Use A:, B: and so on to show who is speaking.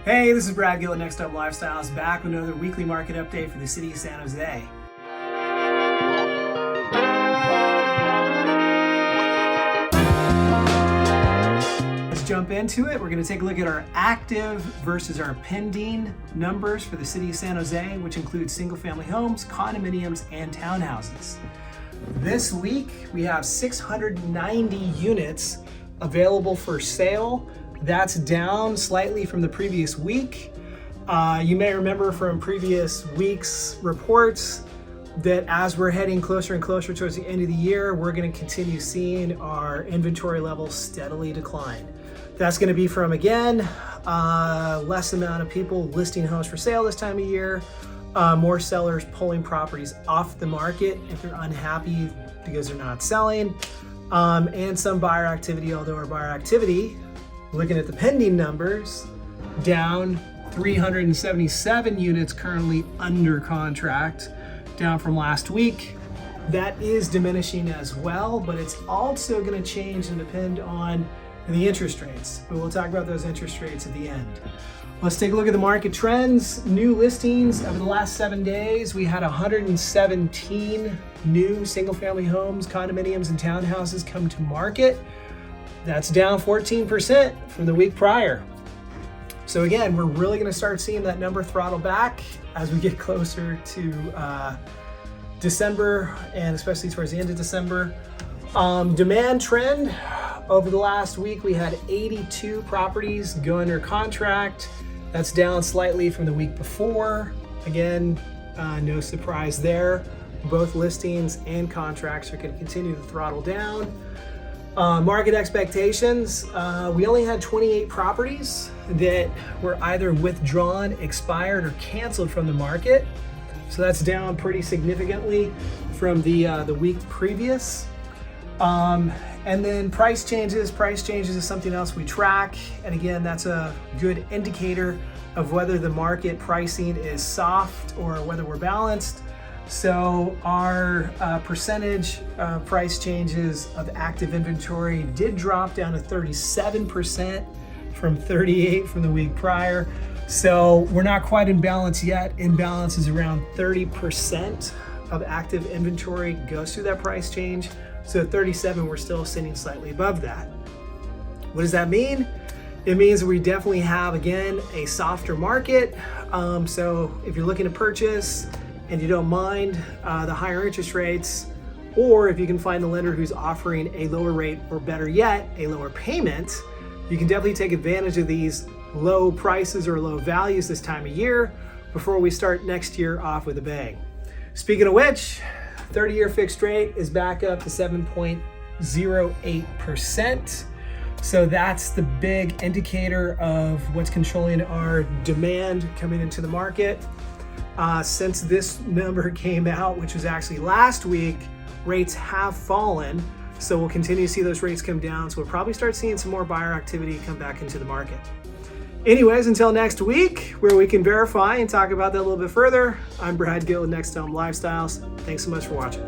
A: Hey, this is Brad Gill at NextHome Lifestyles, back with another weekly market update for the city of San Jose. Let's jump into it. We're going to take a look at our active versus our pending numbers for the city of San Jose, which includes single-family homes, condominiums, and townhouses. This week, we have 690 units available for sale. That's down slightly from the previous week. You may remember from previous week's reports that as we're heading closer and closer towards the end of the year, we're going to continue seeing our inventory levels steadily decline. That's going to be from, again, less amount of people listing homes for sale this time of year, more sellers pulling properties off the market if they're unhappy because they're not selling, and some buyer activity, although our buyer activity, looking at the pending numbers, down 377 units currently under contract, down from last week. That is diminishing as well, but it's also going to change and depend on the interest rates. But we'll talk about those interest rates at the end. Let's take a look at the market trends. New listings over the last 7 days. We had 117 new single-family homes, condominiums, and townhouses come to market. That's down 14% from the week prior. So again, we're really going to start seeing that number throttle back as we get closer to December, and especially towards the end of December. Demand trend, over the last week, we had 82 properties go under contract. That's down slightly from the week before. Again, no surprise there. Both listings and contracts are going to continue to throttle down. Market expectations, we only had 28 properties that were either withdrawn, expired, or canceled from the market. So that's down pretty significantly from the week previous. And then price changes. Price changes is something else we track. And again, that's a good indicator of whether the market pricing is soft or whether we're balanced. So our percentage price changes of active inventory did drop down to 37% from 38% from the week prior. So we're not quite in balance yet. Imbalance is around 30% of active inventory goes through that price change. So at 37, we're still sitting slightly above that. What does that mean? It means we definitely have, again, a softer market. So if you're looking to purchase and you don't mind the higher interest rates, or if you can find a lender who's offering a lower rate, or better yet, a lower payment, you can definitely take advantage of these low prices or low values this time of year before we start next year off with a bang. Speaking of which, 30-year fixed rate is back up to 7.08%. So that's the big indicator of what's controlling our demand coming into the market. Since this number came out, which was actually last week, rates have fallen. So we'll continue to see those rates come down. So we'll probably start seeing some more buyer activity come back into the market. Anyways, until next week, where we can verify and talk about that a little bit further, I'm Brad Gill with NextHome Lifestyles. Thanks so much for watching.